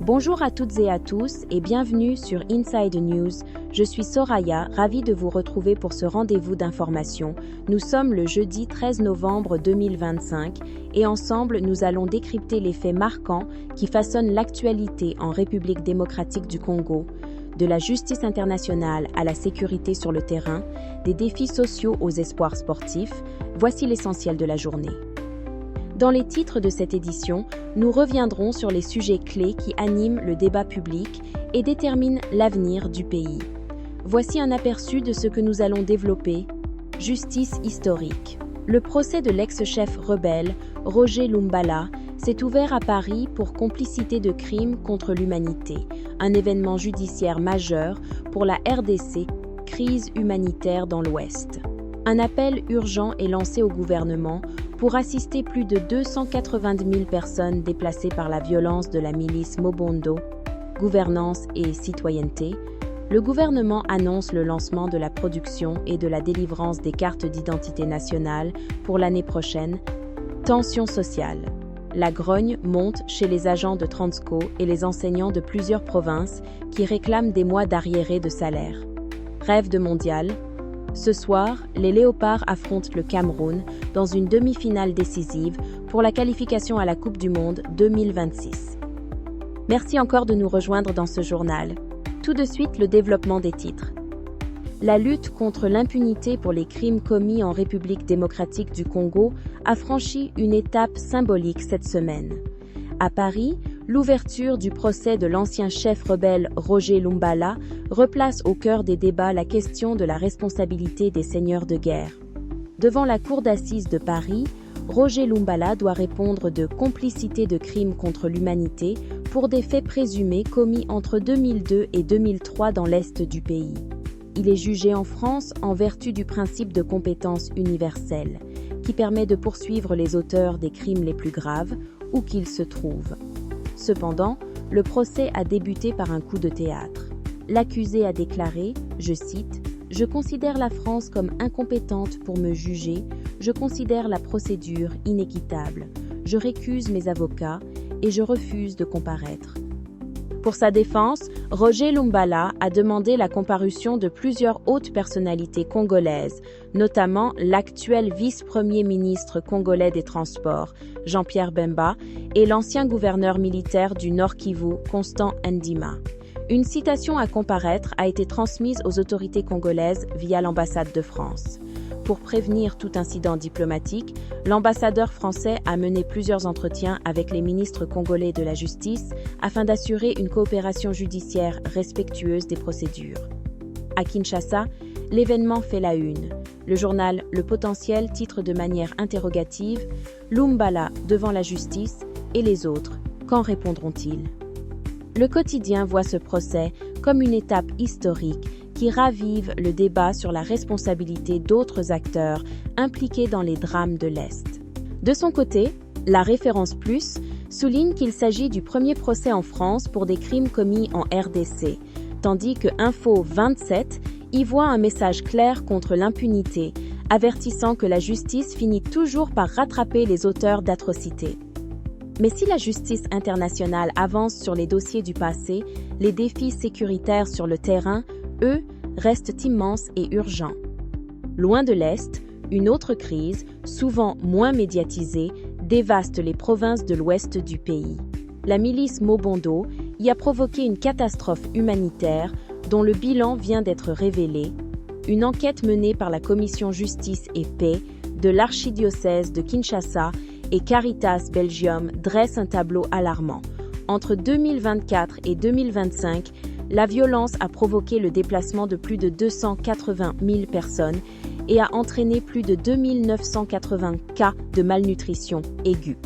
Bonjour à toutes et à tous et bienvenue sur Inside News. Je suis Soraya, ravie de vous retrouver pour ce rendez-vous d'information. Nous sommes le jeudi 13 novembre 2025 et ensemble nous allons décrypter les faits marquants qui façonnent l'actualité en République démocratique du Congo. De la justice internationale à la sécurité sur le terrain, des défis sociaux aux espoirs sportifs, voici l'essentiel de la journée. Dans les titres de cette édition, nous reviendrons sur les sujets clés qui animent le débat public et déterminent l'avenir du pays. Voici un aperçu de ce que nous allons développer. Justice historique. Le procès de l'ex-chef rebelle, Roger Lumbala, s'est ouvert à Paris pour complicité de crimes contre l'humanité, un événement judiciaire majeur pour la RDC, crise humanitaire dans l'Ouest. Un appel urgent est lancé au gouvernement pour assister plus de 290 000 personnes déplacées par la violence de la milice Mobondo, gouvernance et citoyenneté. Le gouvernement annonce le lancement de la production et de la délivrance des cartes d'identité nationale pour l'année prochaine. Tension sociale. La grogne monte chez les agents de Transco et les enseignants de plusieurs provinces qui réclament des mois d'arriérés de salaire. Rêve de mondial. Ce soir, les Léopards affrontent le Cameroun dans une demi-finale décisive pour la qualification à la Coupe du Monde 2026. Merci encore de nous rejoindre dans ce journal. Tout de suite, le développement des titres. La lutte contre l'impunité pour les crimes commis en République démocratique du Congo a franchi une étape symbolique cette semaine. À Paris, l'ouverture du procès de l'ancien chef rebelle Roger Lumbala replace au cœur des débats la question de la responsabilité des seigneurs de guerre. Devant la cour d'assises de Paris, Roger Lumbala doit répondre de complicité de crimes contre l'humanité pour des faits présumés commis entre 2002 et 2003 dans l'est du pays. Il est jugé en France en vertu du principe de compétence universelle, qui permet de poursuivre les auteurs des crimes les plus graves, où qu'ils se trouvent. Cependant, le procès a débuté par un coup de théâtre. L'accusé a déclaré, je cite, « Je considère la France comme incompétente pour me juger, je considère la procédure inéquitable, je récuse mes avocats et je refuse de comparaître. » Pour sa défense, Roger Lumbala a demandé la comparution de plusieurs hautes personnalités congolaises, notamment l'actuel vice-premier ministre congolais des Transports, Jean-Pierre Bemba, et l'ancien gouverneur militaire du Nord Kivu, Constant Ndima. Une citation à comparaître a été transmise aux autorités congolaises via l'ambassade de France. Pour prévenir tout incident diplomatique, l'ambassadeur français a mené plusieurs entretiens avec les ministres congolais de la Justice afin d'assurer une coopération judiciaire respectueuse des procédures. À Kinshasa, l'événement fait la une. Le journal Le Potentiel titre de manière interrogative « Lumbala devant la justice et les autres, quand répondront-ils » Le quotidien voit ce procès comme une étape historique qui ravive le débat sur la responsabilité d'autres acteurs impliqués dans les drames de l'Est. De son côté, la Référence Plus souligne qu'il s'agit du premier procès en France pour des crimes commis en RDC, tandis que Info 27 y voit un message clair contre l'impunité, avertissant que la justice finit toujours par rattraper les auteurs d'atrocités. Mais si la justice internationale avance sur les dossiers du passé, les défis sécuritaires sur le terrain, eux, restent immenses et urgents. Loin de l'Est, une autre crise, souvent moins médiatisée, dévaste les provinces de l'ouest du pays. La milice Mobondo y a provoqué une catastrophe humanitaire dont le bilan vient d'être révélé. Une enquête menée par la Commission Justice et Paix de l'archidiocèse de Kinshasa et Caritas Belgium dresse un tableau alarmant. Entre 2024 et 2025, la violence a provoqué le déplacement de plus de 280 000 personnes et a entraîné plus de 2 980 cas de malnutrition aiguë.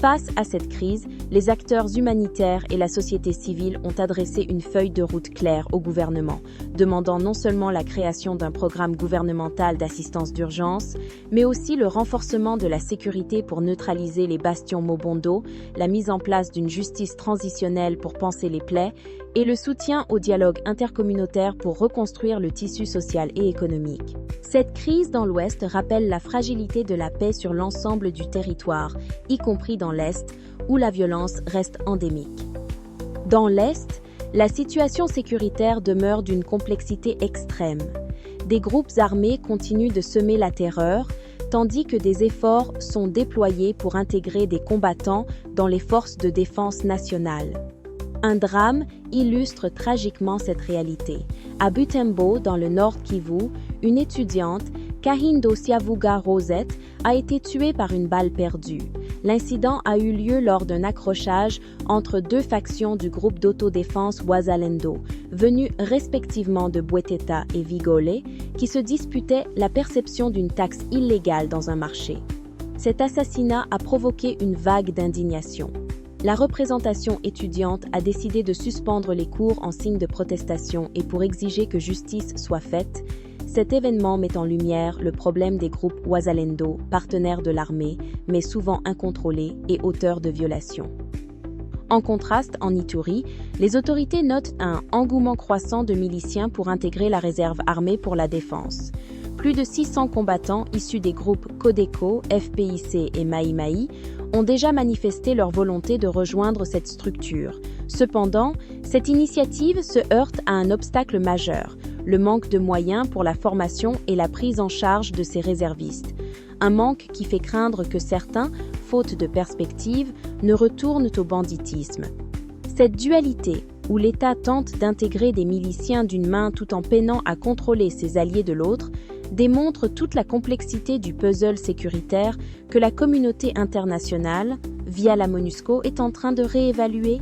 Face à cette crise, les acteurs humanitaires et la société civile ont adressé une feuille de route claire au gouvernement, demandant non seulement la création d'un programme gouvernemental d'assistance d'urgence, mais aussi le renforcement de la sécurité pour neutraliser les bastions Mobondo, la mise en place d'une justice transitionnelle pour panser les plaies et le soutien au dialogue intercommunautaire pour reconstruire le tissu social et économique. Cette crise dans l'Ouest rappelle la fragilité de la paix sur l'ensemble du territoire, y compris dans l'Est, où la violence reste endémique. Dans l'Est, la situation sécuritaire demeure d'une complexité extrême. Des groupes armés continuent de semer la terreur, tandis que des efforts sont déployés pour intégrer des combattants dans les forces de défense nationales. Un drame illustre tragiquement cette réalité. À Butembo, dans le Nord Kivu, une étudiante, Kahindo Siavuga Rosette, a été tuée par une balle perdue. L'incident a eu lieu lors d'un accrochage entre deux factions du groupe d'autodéfense Wazalendo, venus respectivement de Bweteta et Vigole, qui se disputaient la perception d'une taxe illégale dans un marché. Cet assassinat a provoqué une vague d'indignation. La représentation étudiante a décidé de suspendre les cours en signe de protestation et pour exiger que justice soit faite. Cet événement met en lumière le problème des groupes Wazalendo, partenaires de l'armée, mais souvent incontrôlés et auteurs de violations. En contraste, en Ituri, les autorités notent un engouement croissant de miliciens pour intégrer la réserve armée pour la défense. Plus de 600 combattants issus des groupes Codeco, FPIC et Maï Maï ont déjà manifesté leur volonté de rejoindre cette structure. Cependant, cette initiative se heurte à un obstacle majeur, le manque de moyens pour la formation et la prise en charge de ces réservistes. Un manque qui fait craindre que certains, faute de perspective, ne retournent au banditisme. Cette dualité, où l'État tente d'intégrer des miliciens d'une main tout en peinant à contrôler ses alliés de l'autre, démontre toute la complexité du puzzle sécuritaire que la communauté internationale, via la MONUSCO, est en train de réévaluer.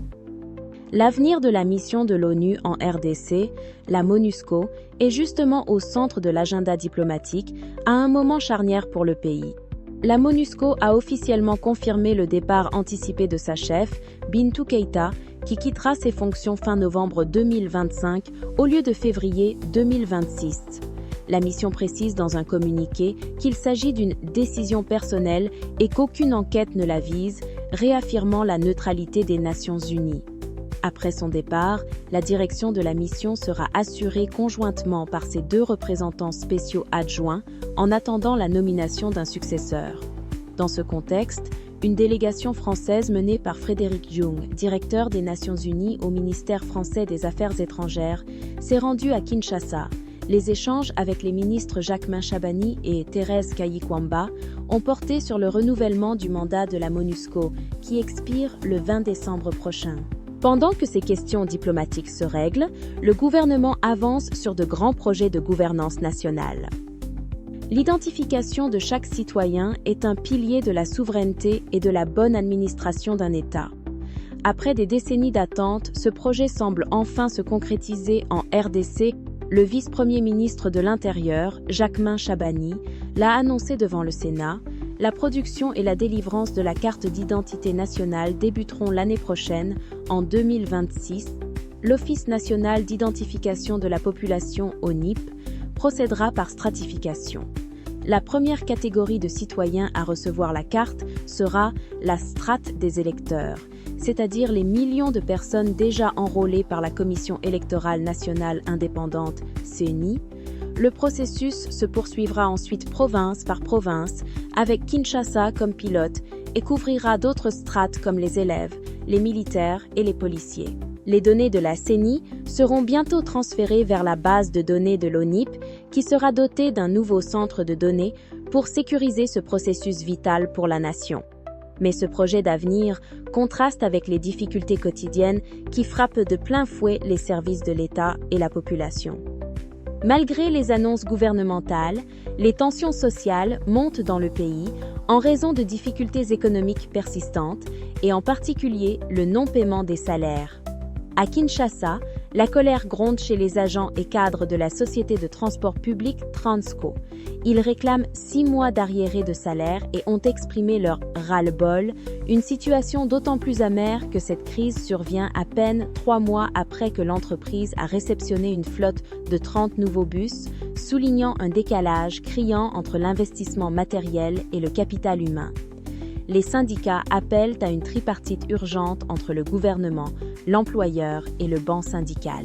L'avenir de la mission de l'ONU en RDC, la MONUSCO, est justement au centre de l'agenda diplomatique à un moment charnière pour le pays. La MONUSCO a officiellement confirmé le départ anticipé de sa chef, Bintou Keïta, qui quittera ses fonctions fin novembre 2025 au lieu de février 2026. La mission précise dans un communiqué qu'il s'agit d'une décision personnelle et qu'aucune enquête ne la vise, réaffirmant la neutralité des Nations Unies. Après son départ, la direction de la mission sera assurée conjointement par ses deux représentants spéciaux adjoints en attendant la nomination d'un successeur. Dans ce contexte, une délégation française menée par Frédéric Jung, directeur des Nations Unies au ministère français des Affaires étrangères, s'est rendue à Kinshasa. Les échanges avec les ministres Jacquemain Chabani et Thérèse Kayikwamba ont porté sur le renouvellement du mandat de la MONUSCO, qui expire le 20 décembre prochain. Pendant que ces questions diplomatiques se règlent, le gouvernement avance sur de grands projets de gouvernance nationale. L'identification de chaque citoyen est un pilier de la souveraineté et de la bonne administration d'un État. Après des décennies d'attente, ce projet semble enfin se concrétiser en RDC. Le vice-premier ministre de l'Intérieur, Jacquemain Chabani, l'a annoncé devant le Sénat. La production et la délivrance de la carte d'identité nationale débuteront l'année prochaine, en 2026. L'Office national d'identification de la population, ONIP, procédera par stratification. La première catégorie de citoyens à recevoir la carte sera la strate des électeurs, c'est-à-dire les millions de personnes déjà enrôlées par la Commission électorale nationale indépendante, CENI. Le processus se poursuivra ensuite province par province, avec Kinshasa comme pilote, et couvrira d'autres strates comme les élèves, les militaires et les policiers. Les données de la CENI seront bientôt transférées vers la base de données de l'ONIP, qui sera dotée d'un nouveau centre de données pour sécuriser ce processus vital pour la nation. Mais ce projet d'avenir contraste avec les difficultés quotidiennes qui frappent de plein fouet les services de l'État et la population. Malgré les annonces gouvernementales, les tensions sociales montent dans le pays en raison de difficultés économiques persistantes et en particulier le non-paiement des salaires. À Kinshasa, la colère gronde chez les agents et cadres de la société de transport public Transco. Ils réclament 6 mois d'arriérés de salaire et ont exprimé leur ras-le-bol, une situation d'autant plus amère que cette crise survient à peine 3 mois après que l'entreprise a réceptionné une flotte de 30 nouveaux bus, soulignant un décalage criant entre l'investissement matériel et le capital humain. Les syndicats appellent à une tripartite urgente entre le gouvernement, l'employeur et le banc syndical.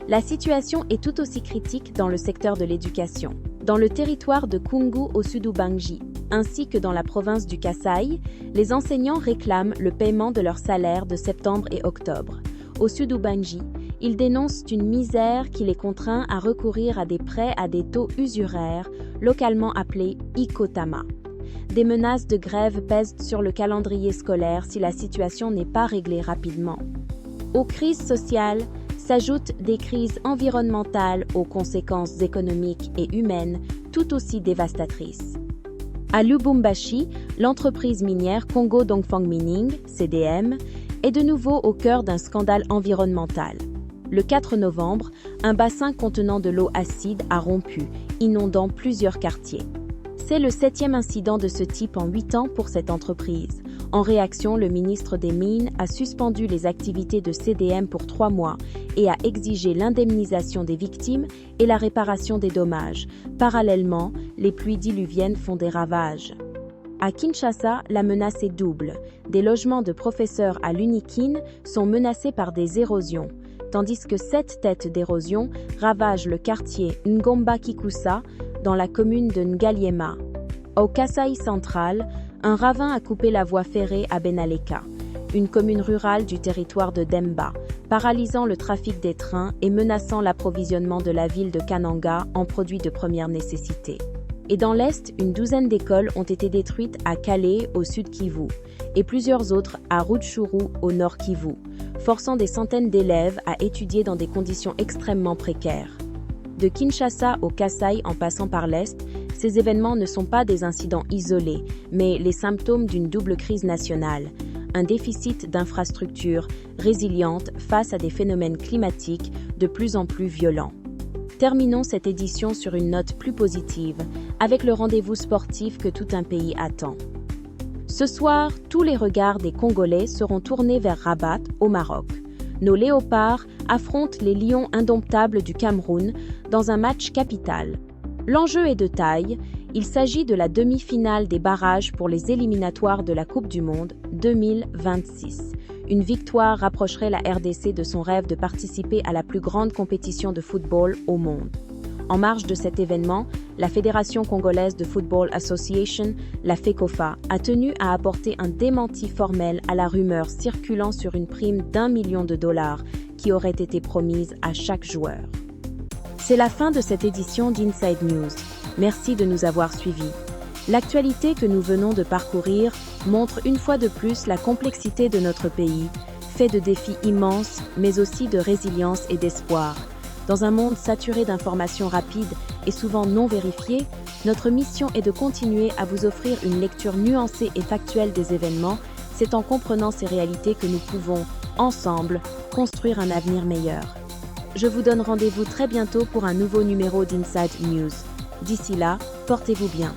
La situation est tout aussi critique dans le secteur de l'éducation. Dans le territoire de Kungu au Sud-Ubangi, ainsi que dans la province du Kasaï, les enseignants réclament le paiement de leur salaire de septembre et octobre. Au sud Ubangi, ils dénoncent une misère qui les contraint à recourir à des prêts à des taux usuraires, localement appelés Ikotama. Des menaces de grève pèsent sur le calendrier scolaire si la situation n'est pas réglée rapidement. Aux crises sociales s'ajoutent des crises environnementales aux conséquences économiques et humaines tout aussi dévastatrices. À Lubumbashi, l'entreprise minière Congo Dongfang Mining, CDM, est de nouveau au cœur d'un scandale environnemental. Le 4 novembre, un bassin contenant de l'eau acide a rompu, inondant plusieurs quartiers. C'est le 7e incident de ce type en 8 ans pour cette entreprise. En réaction, le ministre des Mines a suspendu les activités de CDM pour 3 mois et a exigé l'indemnisation des victimes et la réparation des dommages. Parallèlement, les pluies diluviennes font des ravages. À Kinshasa, la menace est double. Des logements de professeurs à l'Unikin sont menacés par des érosions, tandis que 7 têtes d'érosion ravagent le quartier Ngomba-Kikusa dans la commune de Ngaliema. Au Kasaï central, un ravin a coupé la voie ferrée à Benaleka, une commune rurale du territoire de Demba, paralysant le trafic des trains et menaçant l'approvisionnement de la ville de Kananga en produits de première nécessité. Et dans l'Est, une douzaine d'écoles ont été détruites à Calais, au sud Kivu, et plusieurs autres à Rutshuru, au nord Kivu, forçant des centaines d'élèves à étudier dans des conditions extrêmement précaires. De Kinshasa au Kasaï en passant par l'Est, ces événements ne sont pas des incidents isolés, mais les symptômes d'une double crise nationale, un déficit d'infrastructures résilientes face à des phénomènes climatiques de plus en plus violents. Terminons cette édition sur une note plus positive, avec le rendez-vous sportif que tout un pays attend. Ce soir, tous les regards des Congolais seront tournés vers Rabat, au Maroc. Nos léopards affrontent les lions indomptables du Cameroun dans un match capital. L'enjeu est de taille, il s'agit de la demi-finale des barrages pour les éliminatoires de la Coupe du Monde 2026. Une victoire rapprocherait la RDC de son rêve de participer à la plus grande compétition de football au monde. En marge de cet événement, la Fédération congolaise de Football Association, la FECOFA, a tenu à apporter un démenti formel à la rumeur circulant sur une prime d'1 million de dollars qui aurait été promise à chaque joueur. C'est la fin de cette édition d'Inside News. Merci de nous avoir suivis. L'actualité que nous venons de parcourir montre une fois de plus la complexité de notre pays, fait de défis immenses, mais aussi de résilience et d'espoir. Dans un monde saturé d'informations rapides et souvent non vérifiées, notre mission est de continuer à vous offrir une lecture nuancée et factuelle des événements. C'est en comprenant ces réalités que nous pouvons, ensemble, construire un avenir meilleur. Je vous donne rendez-vous très bientôt pour un nouveau numéro d'Inside News. D'ici là, portez-vous bien.